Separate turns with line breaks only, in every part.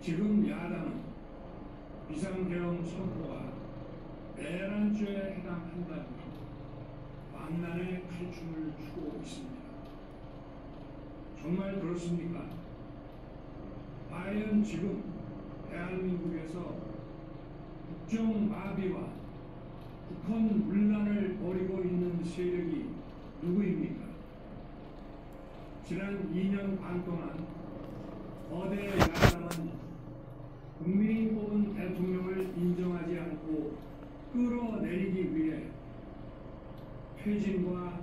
지금 야당은 비상계엄 선포가 내란죄에 해당한다며 광란의 칼춤을 추고 있습니다. 정말 그렇습니까? 과연 지금 대한민국에서 국정마비와 북한 문란을 벌이고 있는 세력이 누구입니까? 지난 2년 반 동안 거대 야당은 국민이 뽑은 대통령을 인정하지 않고 끌어내리기 위해 퇴진과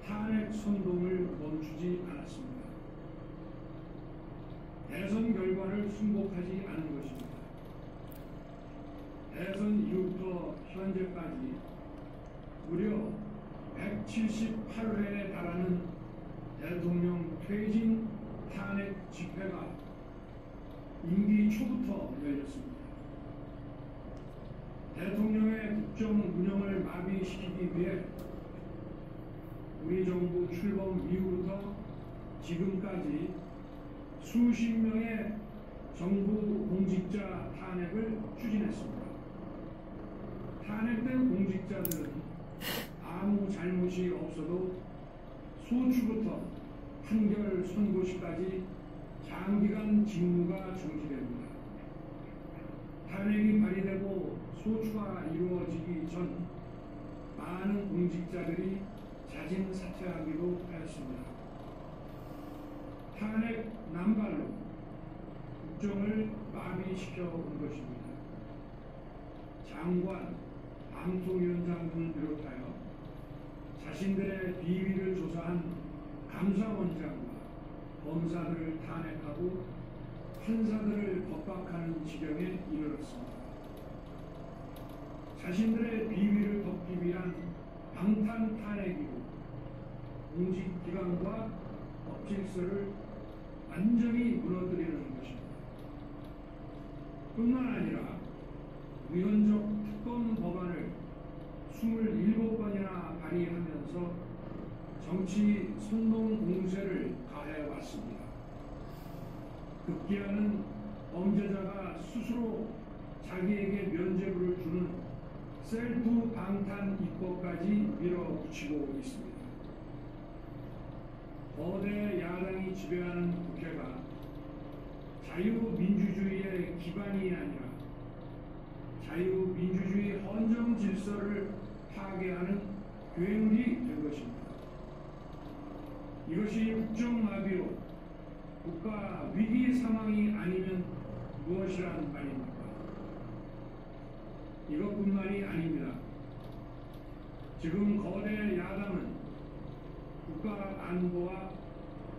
탄핵 선동을 멈추지 않았습니다. 대선 결과를 순복하지 않은 것입니다. 대선 이후부터 현재까지 무려 178회에 달하는 대통령 퇴진 탄핵 집회가 임기 초부터 열렸습니다. 대통령의 국정 운영을 마비시키기 위해 우리 정부 출범 이후부터 지금까지 수십 명의 정부 공직자 탄핵을 추진했습니다. 탄핵된 공직자들은 아무 잘못이 없어도 소추부터 판결 선고시까지 장기간 직무가 정지됩니다. 탄핵이 발의되고 소추가 이루어지기 전 많은 공직자들이 자진 사퇴하기도 하였습니다. 탄핵 남발로 국정을 마비시켜 온 것입니다. 장관, 방통위원장 등을 비롯하여 자신들의 비위를 조사한 감사원장과 검사들을 탄핵하고 판사들을 법박하는 지경에 이르렀습니다. 자신들의 비위를 덮기 위한 방탄 탄핵이고 공직기관과 법질서를 완전히 무너뜨리는 것입니다. 뿐만 아니라 위헌적 특검 법안을 27번이나 발의하면서 정치 선동 공세를 가해왔습니다. 급기야는 범죄자가 스스로 자기에게 면죄부를 주는 셀프 방탄 입법까지 밀어붙이고 있습니다. 거대 야당이 지배하는 국회가 자유민주주의의 기반이 아니라 자유민주주의 헌정 질서를 파괴하는 괴물이 된 것입니다. 이것이 국정마비로 국가 위기 상황이 아니면 무엇이란 말입니까? 이것뿐만이 아닙니다. 지금 거대 야당은 국가 안보와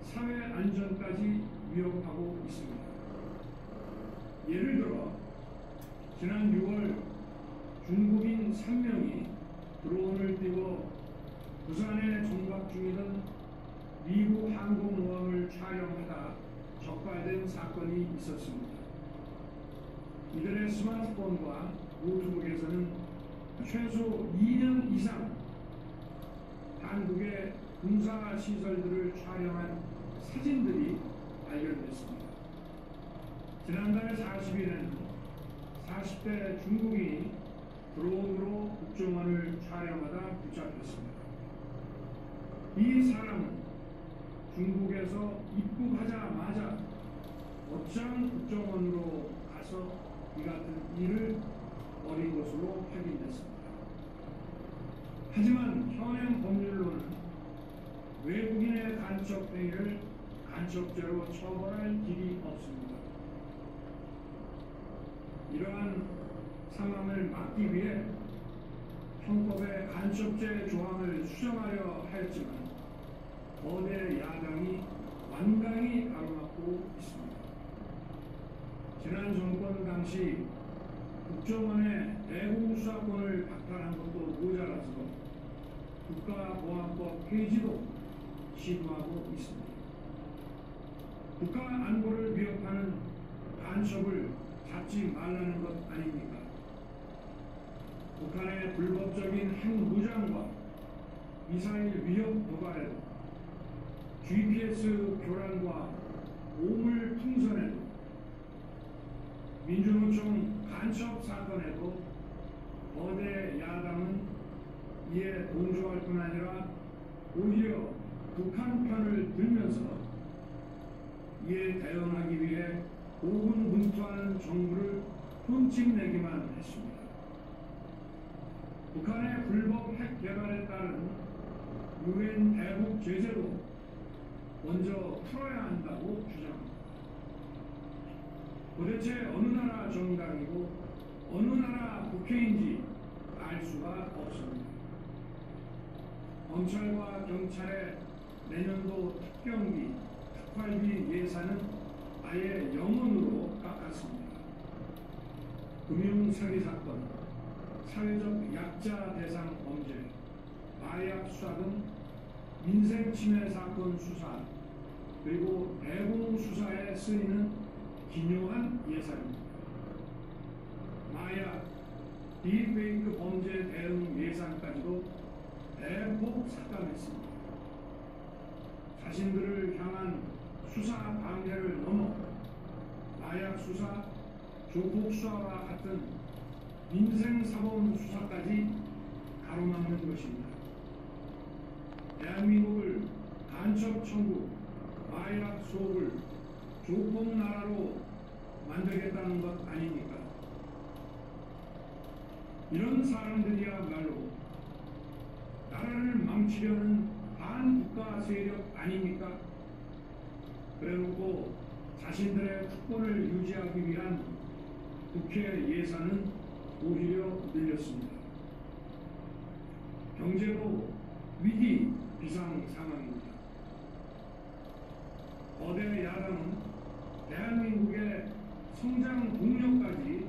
사회 안전까지 위협하고 있습니다. 예를 들어 지난 6월 중국인 3명이 드론을 띄워 부산에 정박 중이던 미국 항공모함을 촬영하다 적발된 사건이 있었습니다. 이들의 스마트폰과 노트북에서는 최소 2년 이상 한국의 군사시설들을 촬영한 사진들이 발견됐습니다. 지난달 40일에는 40대 중국인이 드론으로 국정원을 촬영하다 붙잡혔습니다. 이 사람은 중국에서 입국하자마자 곧장 국정원으로 가서 이 같은 일을 벌인 것으로 확인됐습니다. 하지만 현행 법률로는 외국인의 간첩 행위를 간첩죄로 처벌할 길이 없습니다. 이러한 상황을 막기 위해 형법의 간첩죄 조항을 수정하려 하였지만 거대 야당이 완강히 가로막고 있습니다. 지난 정권 당시 국정원의 대공수사권을 박탈한 것도 모자라서 국가보안법 폐지도 시도하고 있습니다. 국가 안보를 위협하는 간첩을 잡지 말라는 것 아닙니까? 북한의 불법적인 핵무장과 미사일 위협 도발에도 GPS 교란과 오물 풍선에도 민주노총 간첩 사건에도 거대 야당은 이에 동조할 뿐 아니라 오히려 북한 편을 들면서 이에 대응하기 위해 고군분투하는 정부를 흠집내기만 했습니다. 북한의 불법 핵 개발에 따른 유엔 대북 제재도 먼저 풀어야 한다고 주장합니다. 도대체 어느 나라 정당이고 어느 나라 국회인지 알 수가 없습니다. 검찰과 경찰의 내년도 특경비, 특활비 예산은 아예 0원으로 깎았습니다. 금융사기 사건, 사회적 약자 대상 범죄, 마약 수사 등 민생침해 사건 수사, 그리고 대공 수사에 쓰이는 기묘한 예산입니다. 마약, 딥페이크 범죄 대응 예산까지도 대폭 삭감했습니다. 자신들을 향한 수사 방해를 넘어 마약 수사, 조폭 수사와 같은 민생사범 수사까지 가로막는 것입니다. 대한민국을 간첩 천국, 마약 소굴, 조폭 나라로 만들겠다는 것 아닙니까? 이런 사람들이야말로 나라를 망치려는 반국가 세력 아닙니까? 그래놓고 자신들의 특권을 유지하기 위한 국회 예산은 오히려 늘렸습니다. 경제도 위기 비상 상황입니다. 거대 야당은 대한민국의 성장 동력까지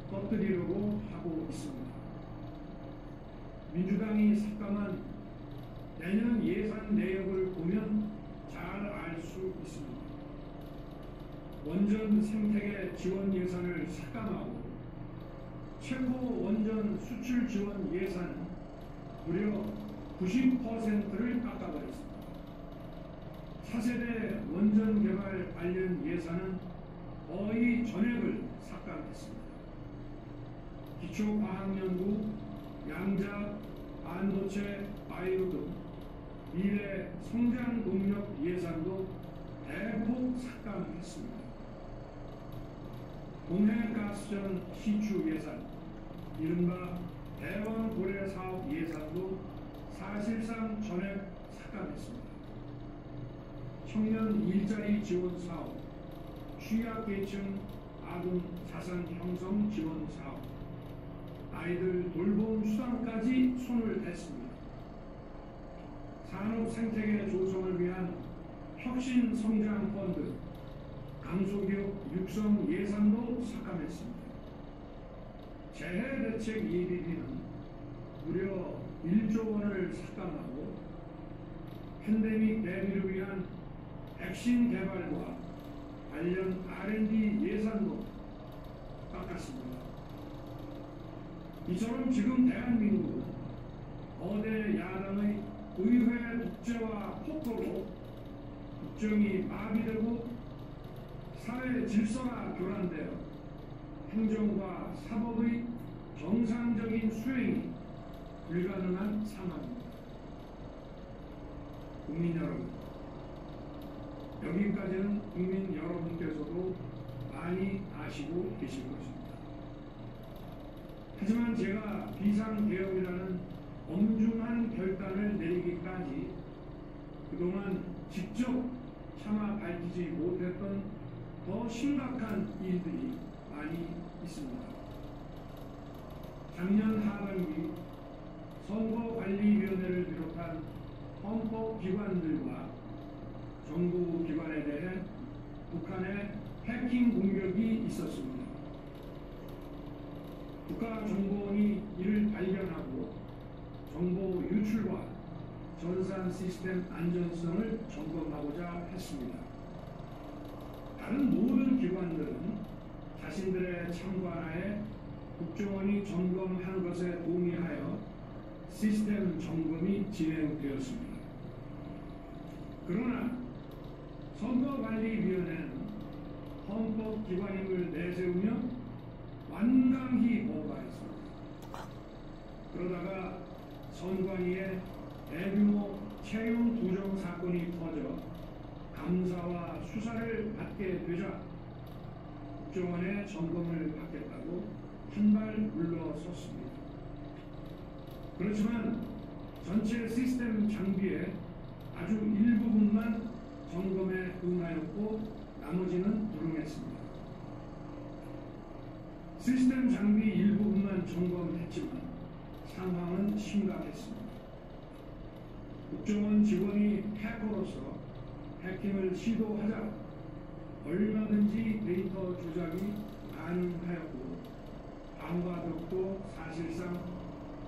꺼뜨리려고 하고 있습니다. 민주당이 삭감한 내년 예산 내역을 보면 잘 알 수 있습니다. 원전 생태계 지원 예산을 삭감하고 최고 원전 수출 지원 예산은 무려 90%를 깎아버렸습니다. 차세대 원전 개발 관련 예산은 거의 전액을 삭감했습니다. 기초과학연구, 양자, 반도체, 바이오 등 미래 성장 동력 예산도 대폭 삭감했습니다. 동해가스전 시추 예산, 이른바 대왕고래 사업 예산도 사실상 전액 삭감했습니다. 청년 일자리 지원 사업, 취약계층 아동 자산 형성 지원 사업, 아이들 돌봄 수당까지 손을 댔습니다. 산업 생태계 조성을 위한 혁신 성장 펀드, 강소기업 육성 예산도 삭감했습니다. 재해 대책 예비비는 무려 1조 원을 삭감하고 팬데믹 대비를 위한 백신 개발과 관련 R&D 예산도 깎았습니다. 이처럼 지금 대한민국은 거대 야당의 의회 독재와 폭로로 국정이 마비되고 사회 질서가 교란되어 행정과 사법의 정상적인 수행이 불가능한 상황입니다. 국민 여러분, 여기까지는 국민 여러분께서도 많이 아시고 계실 것입니다. 하지만 제가 비상개혁이라는 엄중한 결단을 내리기까지 그동안 직접 차마 밝히지 못했던 더 심각한 일들이 많이 있습니다. 작년 하반기 선거관리위원회를 비롯한 헌법기관들과 정부기관에 대해 북한의 해킹 공격이 있었습니다. 국가정보원이 이를 발견하고 정보 유출과 전산 시스템 안전성을 점검하고자 했습니다. 다른 모든 기관들은 자신들의 참관하에 국정원이 점검한 것에 동의하여 시스템 점검이 진행되었습니다. 그러나 선거관리위원회는 헌법기관임을 내세우며 완강히 거부하였습니다. 그러다가 선관위의 대규모 채용 부정 사건이 터져 감사와 수사를 받게 되자 국정원의 점검을 받겠다고 한발 물러섰습니다. 그렇지만 전체 시스템 장비의 아주 일부분만 점검에 응하였고 나머지는 불응했습니다. 시스템 장비 일부분만 점검했지만 상황은 심각했습니다. 국정원 직원이 해커로서 해킹을 시도하자 얼마든지 데이터 조작이 가능하였고 방화벽도 사실상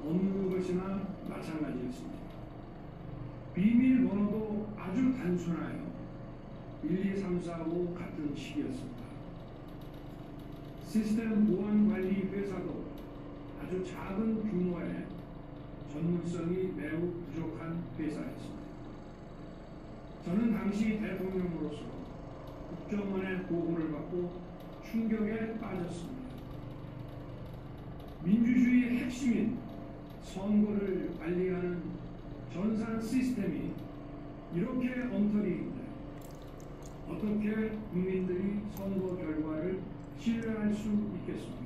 없는 것이나 마찬가지였습니다. 비밀번호도 아주 단순하여 1, 2, 3, 4, 5 같은 식이었습니다. 시스템 보안관리 회사도 아주 작은 규모의 전문성이 매우 부족한 회사였습니다. 저는 당시 대통령으로서 국정원의 보고를 받고 충격에 빠졌습니다. 민주주의의 핵심인 선거를 관리하는 전산 시스템이 이렇게 엉터리인데 어떻게 국민들이 선거 결과를 신뢰할 수 있겠습니까?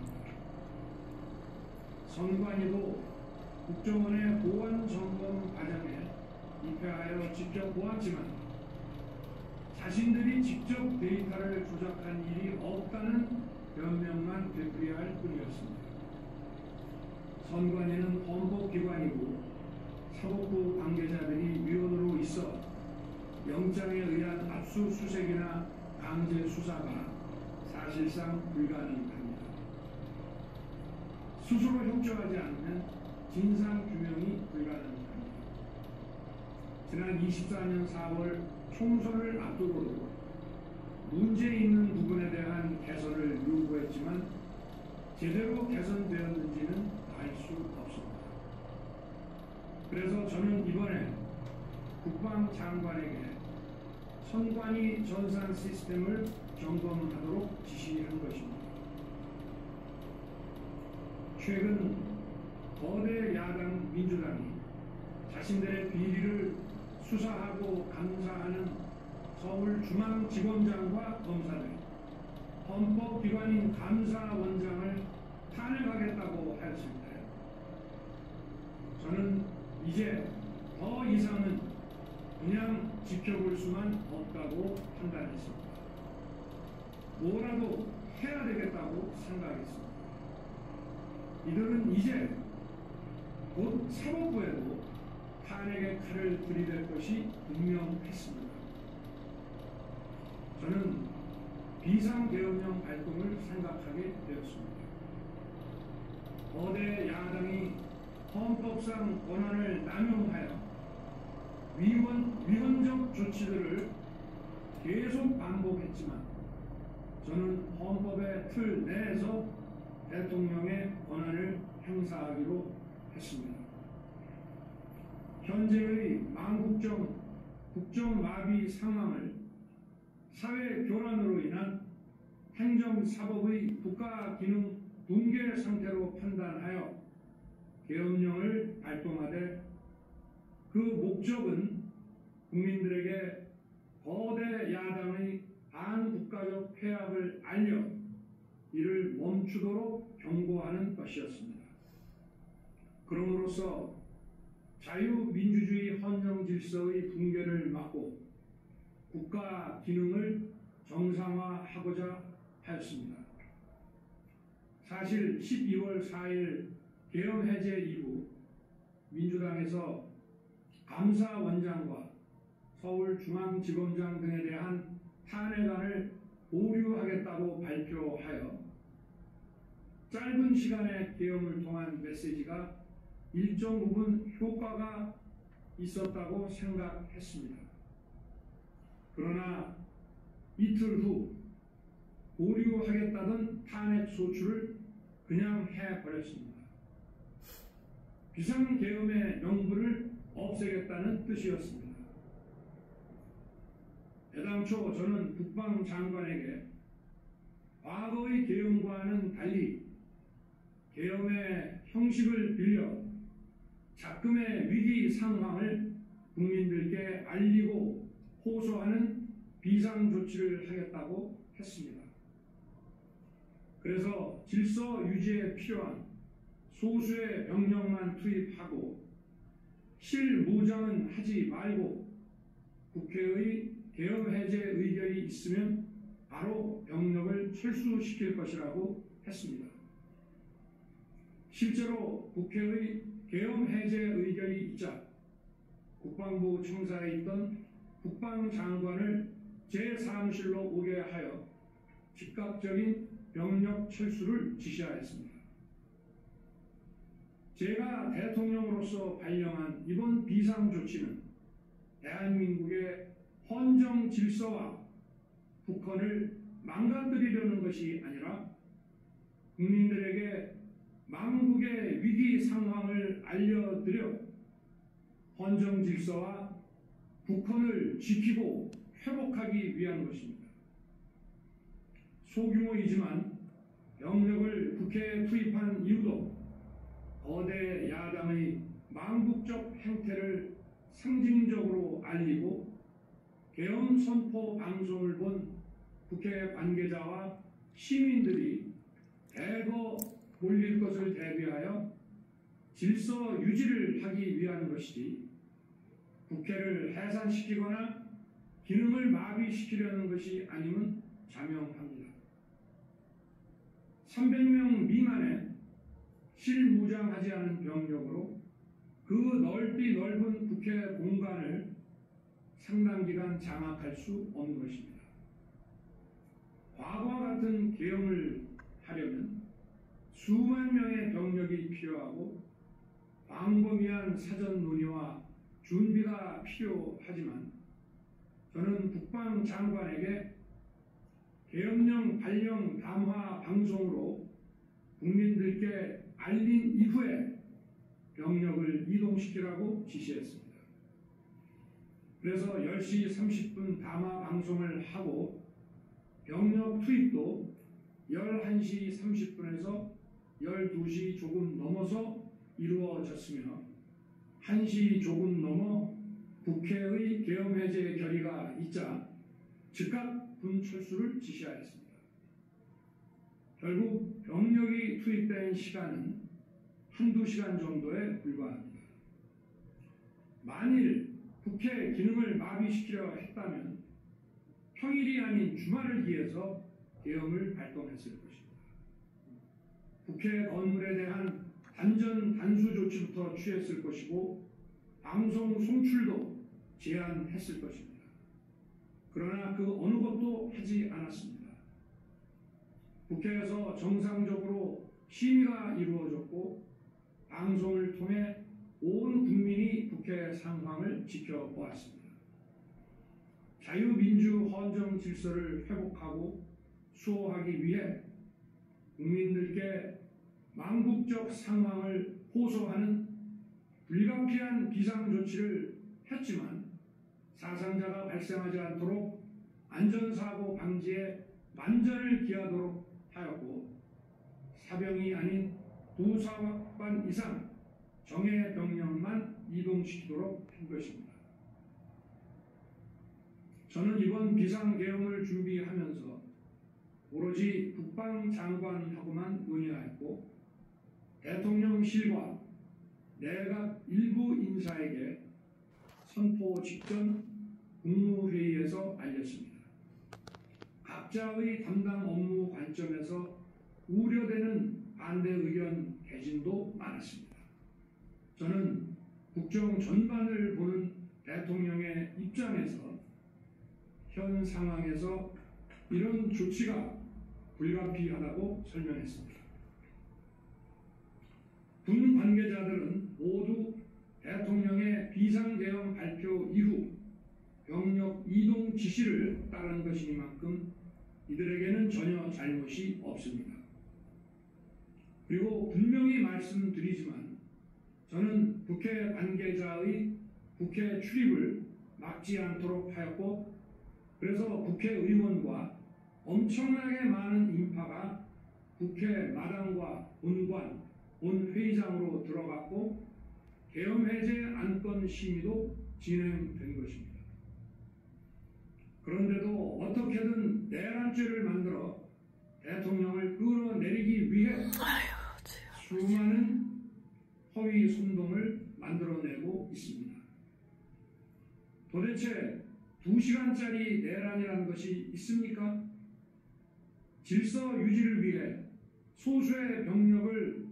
선관위도 국정원의 보안 점검 과정에 입회하여 직접 보았지만 자신들이 직접 데이터를 조작한 일이 없다는 변명만 되풀이할 뿐이었습니다. 선관위는 헌법기관이고 사법부 관계자들이 위원으로 있어 영장에 의한 압수수색이나 강제 수사가 사실상 불가능합니다. 스스로 협조하지 않으면 진상규명이 불가능합니다. 지난 24년 4월 총선을 앞두고도 문제 있는 부분에 대한 개선을 요구했지만 제대로 개선되었는지는 알 수 없습니다. 그래서 저는 이번에 국방장관에게 선관위 전산 시스템을 점검하도록 지시한 것입니다. 최근 거대 야당 민주당이 자신들의 비리를 수사하고 감사하는 서울중앙지검장과 검사들, 헌법기관인 감사원장을 탄핵하겠다고 하였습니다. 저는 이제 더 이상은 그냥 지켜볼 수만 없다고 판단했습니다. 뭐라도 해야 되겠다고 생각했습니다. 이들은 이제 곧 사법부에도 탄핵의 칼을 들이댈 것이 분명했습니다. 저는 비상계엄령 발동을 생각하게 되었습니다. 거대 야당이 헌법상 권한을 남용하여 위헌적 조치들을 계속 반복했지만 저는 헌법의 틀 내에서 대통령의 권한을 행사하기로 했습니다. 현재의 망국적 국정마비 상황을 사회 교란으로 인한 행정사법의 국가기능 붕괴 상태로 판단하여 계엄령을 발동하되 그 목적은 국민들에게 거대 야당의 반국가적 폐악을 알려 이를 멈추도록 경고하는 것이었습니다. 그럼으로써 자유민주주의 헌정질서의 붕괴를 막고 국가 기능을 정상화하고자 하였습니다. 사실 12월 4일 계엄 해제 이후 민주당에서 감사원장과 서울중앙지검장 등에 대한 탄핵안을 보류하겠다고 발표하여 짧은 시간의 계엄을 통한 메시지가 일정 부분 효과가 있었다고 생각했습니다. 그러나 이틀 후 보류하겠다던 탄핵 소추를 그냥 해버렸습니다. 비상계엄의 명분을 없애겠다는 뜻이었습니다. 애당초 저는 국방장관에게 때와는 달리 계엄의 형식을 빌려 작금의 위기 상황을 국민들께 알리고 호소하는 비상조치를 하겠다고 했습니다. 그래서 질서 유지에 필요한 소수의 병력만 투입하고 실무장은 하지 말고 국회의 계엄 해제 의결이 있으면 바로 병력을 철수시킬 것이라고 했습니다. 실제로 국회의 계엄 해제 의결이 있자 국방부 청사에 있던 국방장관을 제 사무실로 오게 하여 즉각적인 병력 철수를 지시하였습니다. 제가 대통령으로서 발령한 이번 비상조치는 대한민국의 헌정 질서와 북한을 망가뜨리려는 것이 아니라 국민들에게 망국의 위기 상황을 알려드려 헌정 질서와 북한을 지키고 회복하기 위한 것입니다. 소규모이지만 병력을 국회에 투입한 이유도 거대 야당의 망국적 행태를 상징적으로 알리고 계엄 선포 방송을 본 국회 관계자와 시민들이 대거 몰릴 것을 대비하여 질서 유지를 하기 위한 것이지 국회를 해산시키거나 기능을 마비시키려는 것이 아님은 자명합니다. 300명 미만의 실무장하지 않은 병력으로 그 넓디 넓은 국회 공간을 상당 기간 장악할 수 없는 것입니다. 과거와 같은 계엄을 하려면 수만 명의 병력이 필요하고 광범위한 사전 논의와 준비가 필요하지만 저는 국방장관에게 계엄령 발령 담화 방송으로 국민들께 알린 이후에 병력을 이동시키라고 지시했습니다. 그래서 10시 30분 담화 방송을 하고 병력 투입도 11시 30분에서 12시 조금 넘어서 이루어졌으며 1시 조금 넘어 국회의 계엄 해제 결의가 있자 즉각 군 철수를 지시하였습니다. 결국 병력이 투입된 시간은 한두 시간 정도에 불과합니다. 만일 국회 기능을 마비시키려 했다면 평일이 아닌 주말을 기해서 계엄을 발동했을 것입니다. 국회 건물에 대한 단전 단수 조치부터 취했을 것이고 방송 송출도 제한했을 것입니다. 그러나 그 어느 것도 하지 않았습니다. 국회에서 정상적으로 심의가 이루어졌고 방송을 통해 온 국민이 국회 상황을 지켜보았습니다. 자유민주 헌정 질서를 회복하고 수호하기 위해 국민들께 망국적 상황을 호소하는 불가피한 비상조치를 했지만 사상자가 발생하지 않도록 안전사고 방지에 만전을 기하도록 하였고 사병이 아닌 2사관 이상 정예 병력만 이동시키도록 한 것입니다. 저는 이번 비상계엄을 준비하면서 오로지 국방장관하고만 논의하였고 대통령실과 내각 일부 인사에게 선포 직전 국무회의에서 알렸습니다. 각자의 담당 업무 관점에서 우려되는 반대 의견 개진도 많았습니다. 저는 국정 전반을 보는 대통령의 입장에서 현 상황에서 이런 조치가 불가피하다고 설명했습니다. 군 관계자들은 모두 대통령의 비상계엄 발표 이후 병력 이동 지시를 따른 것이니만큼 이들에게는 전혀 잘못이 없습니다. 그리고 분명히 말씀드리지만 저는 국회 관계자의 국회 출입을 막지 않도록 하였고 그래서 국회의원과 엄청나게 많은 인파가 국회 마당과 본관, 본회의장으로 들어갔고 계엄해제 안건 심의도 진행된 것입니다. 그런데도 어떻게든 내란죄를 만들어 대통령을 끌어내리기 위해 수많은 허위 선동을 만들어내고 있습니다. 도대체 2시간짜리 내란이라는 것이 있습니까? 질서 유지를 위해 소수의 병력을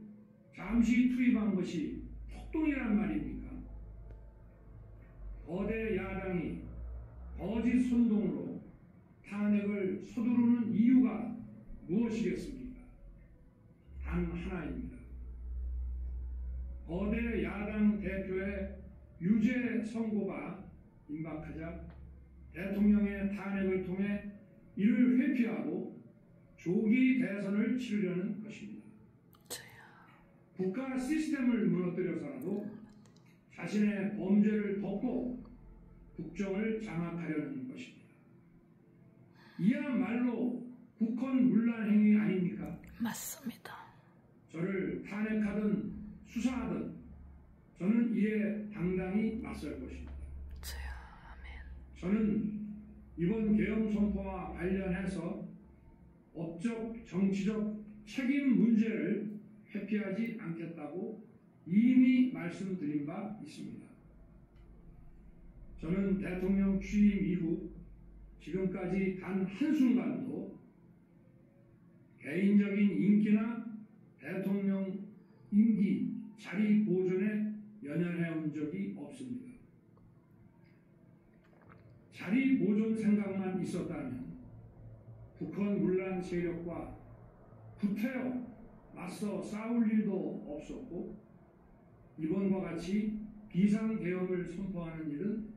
잠시 투입한 것이 폭동이란 말입니까? 거대 야당이 거짓 선동으로 탄핵을 서두르는 이유가 무엇이겠습니까? 단 하나입니다. 거대 야당 대표의 유죄 선고가 임박하자 대통령의 탄핵을 통해 이를 회피하고 조기 대선을 치르려는 것입니다. 국가 시스템을 무너뜨려서라도 자신의 범죄를 덮고 국정을 장악하려는 것입니다. 이야말로 국헌문란 행위 아닙니까?
맞습니다.
저를 탄핵하든 수사하든 저는 이에 당당히 맞설 것입니다. 저는 이번 계엄 선포와 관련해서 법적, 정치적 책임 문제를 회피하지 않겠다고 이미 말씀드린 바 있습니다. 저는 대통령 취임 이후 지금까지 단 한순간도 개인적인 인기나 대통령 임기, 자리 보존에 연연해 온 적이 없습니다. 자리 보존 생각만 있었다면 국헌문란 세력과 구태여 맞서 싸울 일도 없었고 이번과 같이 비상계엄을 선포하는 일은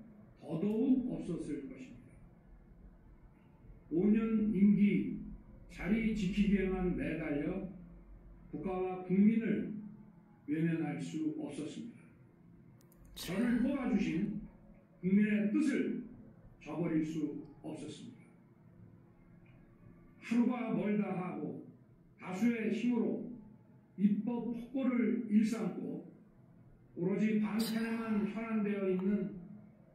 더더욱 없었을 것입니다. 5년 임기 자리 지키기에만 매달려 국가와 국민을 외면할 수 없었습니다. 저를 뽑아주신 국민의 뜻을 저버릴 수 없었습니다. 하루가 멀다 하고 다수의 힘으로 입법 폭거를 일삼고 오로지 반찬에만 현안되어 있는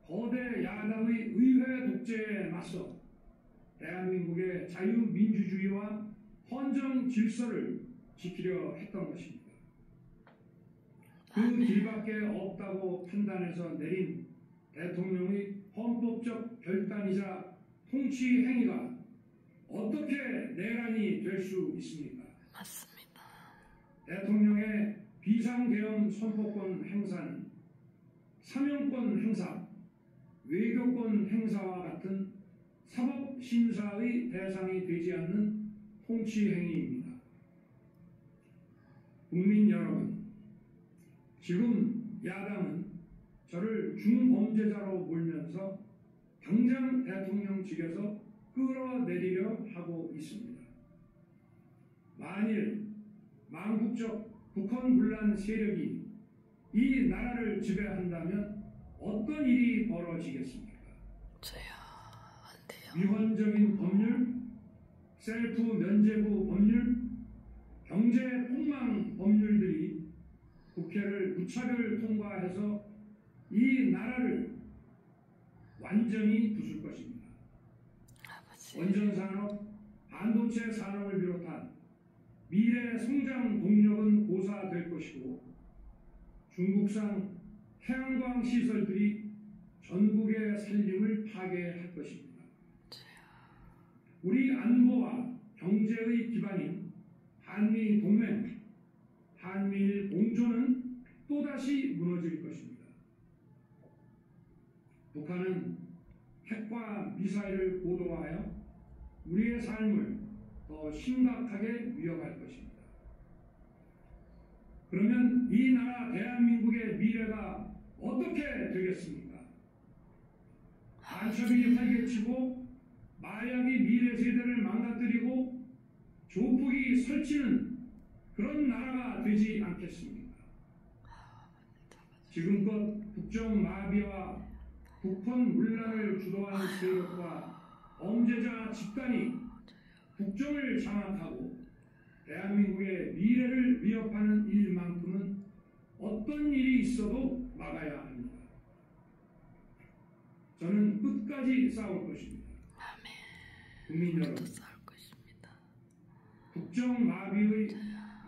거대 야당의 의회 독재에 맞서 대한민국의 자유민주주의와 헌정 질서를 지키려 했던 것입니다. 그 길밖에 없다고 판단해서 내린 대통령의 헌법적 결단이자 통치 행위가 어떻게 내란이 될 수 있습니까?
맞습니다.
대통령의 비상계엄 선포권 행사는 사명권 행사, 외교권 행사와 같은 사법심사의 대상이 되지 않는 통치 행위입니다. 국민 여러분, 지금 야당은 저를 중범죄자로 몰면서 당장 대통령직에서 끌어내리려 하고 있습니다. 만일 망국적 국헌문란 세력이 이 나라를 지배한다면 어떤 일이 벌어지겠습니까?
안 돼요.
위헌적인 법률, 셀프 면죄부 법률, 경제 폭망 법률들이 국회를 무차별 통과해서 이 나라를 완전히 부술 것입니다. 원전산업, 반도체 산업을 비롯한 미래 성장 동력은 고사될 것이고 중국산 태양광 시설들이 전국의 산림을 파괴할 것입니다. 우리 안보와 경제의 기반인 한미 동맹, 한미일 공조는 또다시 무너질 것입니다. 북한은 핵과 미사일을 고도화하여 우리의 삶을 더 심각하게 위협할 것입니다. 그러면 이 나라 대한민국의 미래가 어떻게 되겠습니까? 간첩이 활개치고 마약이 미래 세대를 망가뜨리고 조폭이 설치는 그런 나라가 되지 않겠습니까? 지금껏 국정 마비와 국헌문란을 주도하는 세력과 범죄자 집단이 국정을 장악하고 대한민국의 미래를 위협하는 일만큼은 어떤 일이 있어도 막아야 합니다. 저는 끝까지 싸울 것입니다. 국민 여러분,
또 싸울 것입니다.
국정 마비의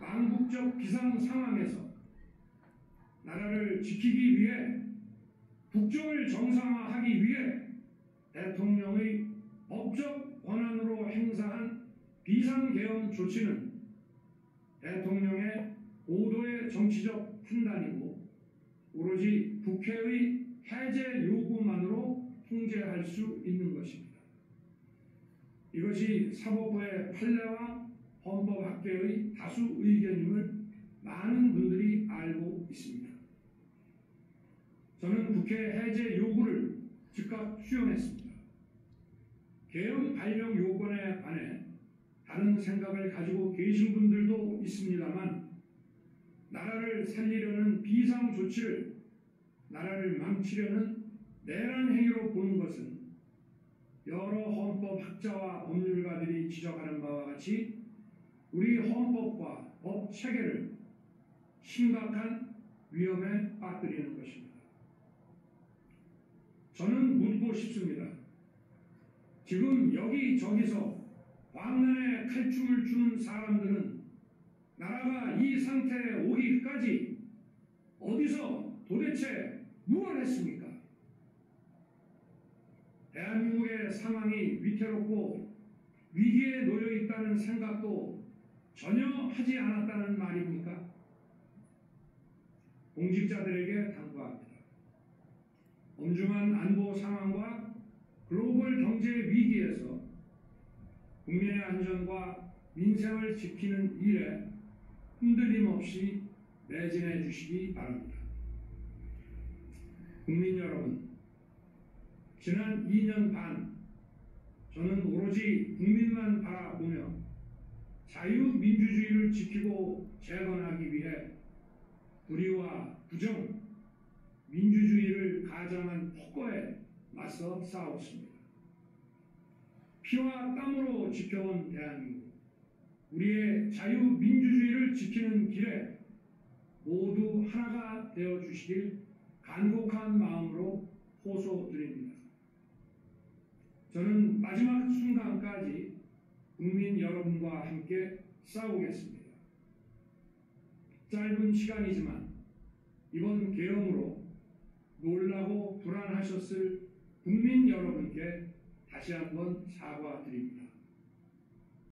망국적 비상 상황에서 나라를 지키기 위해 국정을 정상화하기 위해 대통령의 법적 권한으로 행사한 비상계엄 조치는 대통령의 고도의 정치적 판단이고 오로지 국회의 해제 요구만으로 통제할 수 있는 것입니다. 이것이 사법부의 판례와 헌법학계의 다수 의견임을 많은 분들이 알고 있습니다. 저는 국회 해제 요구를 즉각 수용했습니다. 계엄 발령 요건에 관해 다른 생각을 가지고 계신 분들도 있습니다만 나라를 살리려는 비상 조치를 나라를 망치려는 내란 행위로 보는 것은 여러 헌법학자와 법률가들이 지적하는 바와 같이 우리 헌법과 법 체계를 심각한 위험에 빠뜨리는 것입니다. 저는 묻고 싶습니다. 지금 여기저기서 광란에 칼춤을 추는 사람들은 나라가 이 상태에 오기까지 어디서 도대체 무엇을 했습니까? 대한민국의 상황이 위태롭고 위기에 놓여 있다는 생각도 전혀 하지 않았다는 말입니까? 공직자들에게 당부합니다. 엄중한 안보 상황과 글로벌 경제 위기에서 국민의 안전과 민생을 지키는 일에 흔들림 없이 매진해 주시기 바랍니다. 국민 여러분, 지난 2년 반 저는 오로지 국민만 바라보며 자유민주주의를 지키고 재건하기 위해 불의와 부정, 민주주의를 가장한 폭거에 맞서 싸웠습니다. 피와 땀으로 지켜온 대한민국, 우리의 자유민주주의를 지키는 길에 모두 하나가 되어주시길 간곡한 마음으로 호소드립니다. 저는 마지막 순간까지 국민 여러분과 함께 싸우겠습니다. 짧은 시간이지만 이번 계엄으로 놀라고 불안하셨을 국민 여러분께 다시 한번 사과드립니다.